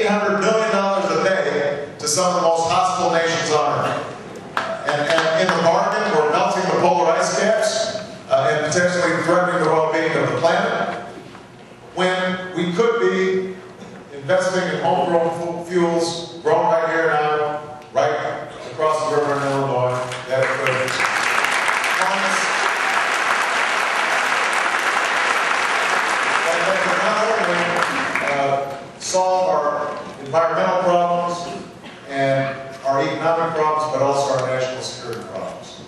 $800 billion a day to some of the most hostile nations on Earth. And in the bargain, we're melting the polar ice caps and potentially threatening the well-being of the planet, when we could be investing in homegrown fuels grown right here now, right across the river in Illinois, that could not only solve our environmental problems and our economic problems, but also our national security problems.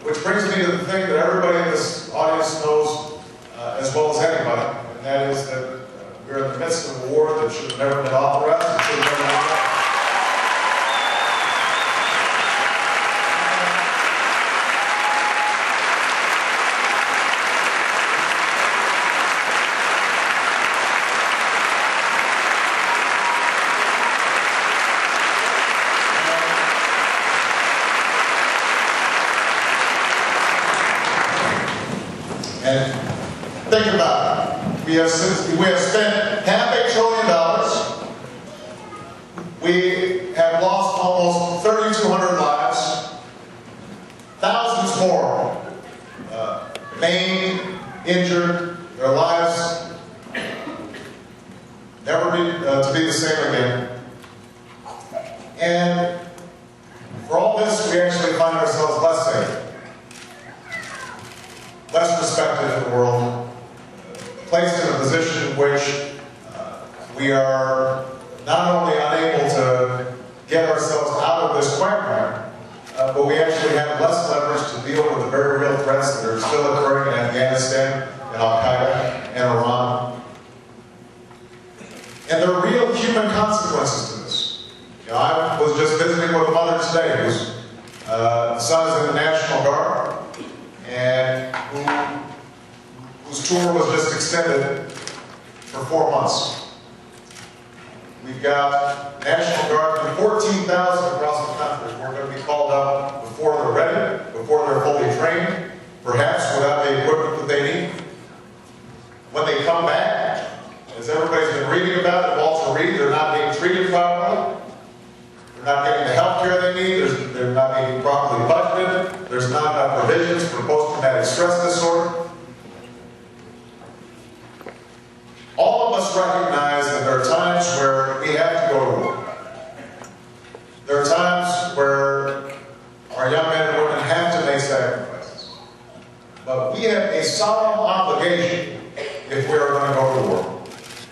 Which brings me to the thing that everybody in this audience knows as well as anybody, and that is that we're in the midst of a war that should have never been authorized and should have never been authorized. And think about it. We have spent $500 billion. We have lost almost 3,200 lives. Thousands more maimed, injured. Their lives never to be the same again. And for all this, we actually find ourselves less safe, less respected in the world, placed in a position in which we are not only unable to get ourselves out of this quagmire, but we actually have less leverage to deal with the very real threats that are still occurring in Afghanistan, and Al-Qaeda, and Iran. And there are real human consequences to this. You know, I was just visiting with a mother today whose son is in the National Guard, and whose tour was just extended for 4 months. We've got National Guard, 14,000 across the country who are going to be called up before they're ready, before they're fully trained, perhaps without the equipment that they need. When they come back, as everybody's been reading about at Walter Reed, they're not being treated properly. They're not getting the health care they need. They're not being properly budgeted. There's not enough provisions for post-traumatic stress disorder. All of us recognize that there are times where we have to go to war. There are times where our young men and women have to make sacrifices. But we have a solemn obligation, if we are going to go to war,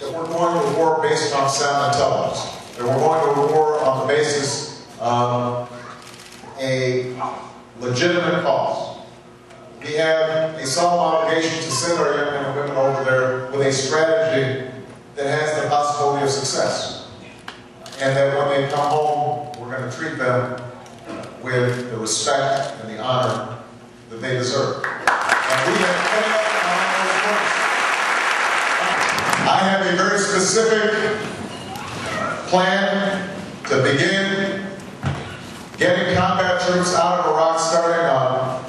that we're going to war based on sound intelligence, that we're going to war on the basis of a legitimate cause. We have a solemn obligation to send our young men and women over there with a strategy that has the possibility of success. And that when they come home, we're going to treat them with the respect and the honor that they deserve. And we have failed on those points. I have a very specific plan to begin getting combat troops out of Iraq starting on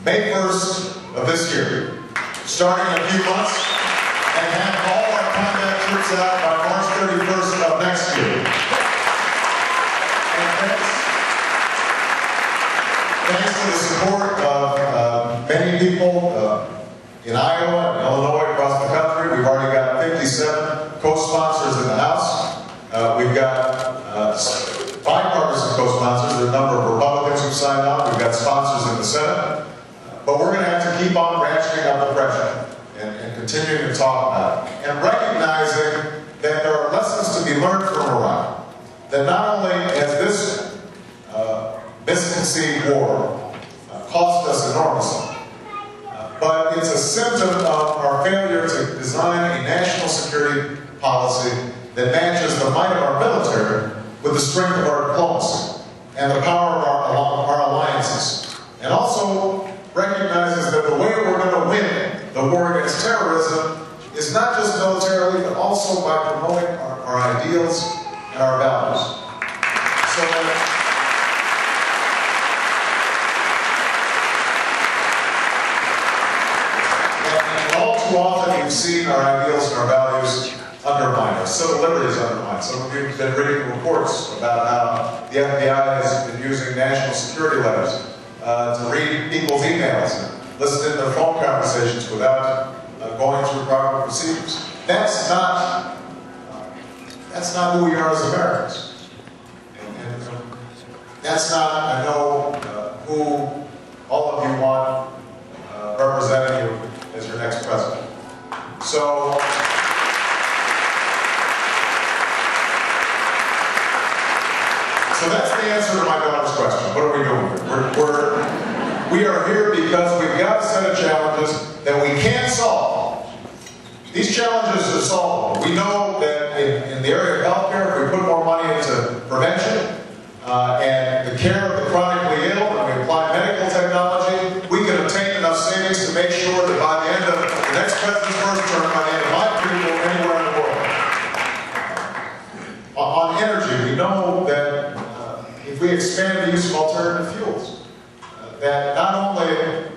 May 1st of this year, starting in a few months, and have all our combat troops out by March 31st of next year. And thanks to the support of many people in Iowa and Illinois across the country, we've already got 57 co-sponsors in the House. We've got bipartisan co-sponsors. There are a number of Republicans who've signed on. We've got sponsors in the Senate. But we're going to have to keep on ratcheting up the pressure and continuing to talk about it. And recognizing that there are lessons to be learned from Iraq. That not only has this misconceived war cost us enormously, but it's a symptom of our failure to design a national security policy that matches the might of our military with the strength of our diplomacy and the power of our alliances. And also recognizes that the way we're going to win the war against terrorism is not just militarily, but also by promoting our ideals and our values. So and all too often we've seen our ideals and our values undermined, our civil liberties undermined. Some of you have been reading reports about how the FBI has been using national security letters to read people's emails and listen to their phone conversations without going through proper procedures. That's not who we are as Americans. And that's not, I know, who all of you want representing you as your next president. So that's the answer to my daughter's question. What are we doing here? We are here because we've got a set of challenges that we can't solve. These challenges are solvable. We know that in the area of healthcare, if we put more money into prevention and the care of the chronically ill, and we apply medical technology, we can obtain enough savings to make sure that by the end of the next president's first term, by the end of my period, anywhere in the world. On energy, we know that if we expand the use of alternative fuels, that not only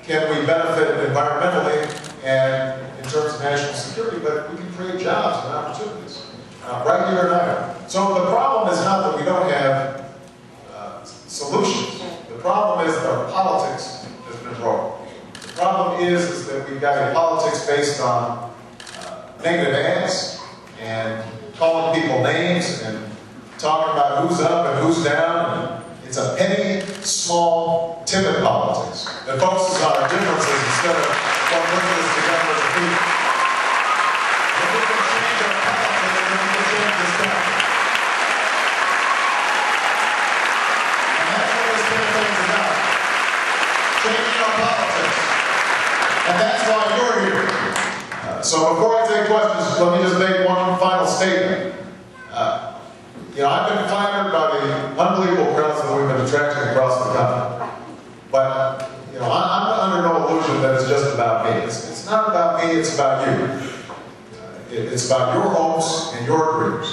can we benefit environmentally and in terms of national security, but we can create jobs and opportunities right here in Iowa. So the problem is not that we don't have solutions. The problem is that our politics has been broken. The problem is that we've got a politics based on negative ads and calling people names and talking about who's up and who's down. And it's a petty, small, timid politics that focuses on our differences instead of what brings us together as a people. If we can change our politics, then we can change this country. And that's what this campaign is about. Changing our politics. And that's why you're here. So before I take questions, let me just make one final statement. I've been flattered by the unbelievable crowds that we've been attracting across the country. But, I'm under no illusion that it's just about me. It's not about me, it's about you. It's about your hopes and your dreams.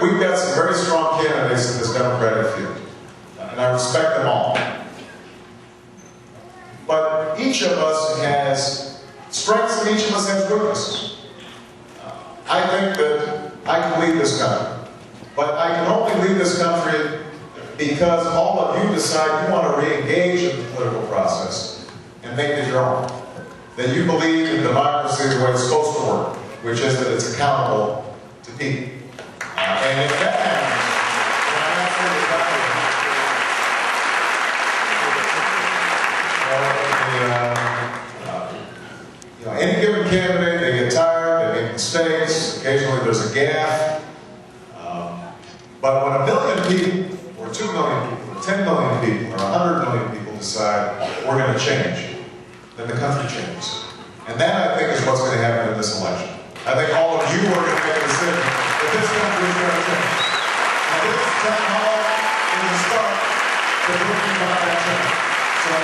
We've got some very strong candidates in this Democratic field. And I respect them all. But each of us has strengths and each of us has weaknesses. I think that I can lead this country, but I can only lead this country because all of you decide you want to re-engage in the political process and make it your own. That you believe in democracy the way it's supposed to work, which is that it's accountable to people. And if that happens, then any given candidate, they get tired, they make mistakes, occasionally there's a gaffe. But when 1 million people, or 2 million people, or 10 million people, or 100 million people decide we're going to change, then the country changes. And that, I think, is what's going to happen in this election. I think all of you are going to make a decision that this country is going to change. And this town hall is the start to bringing about that change. So,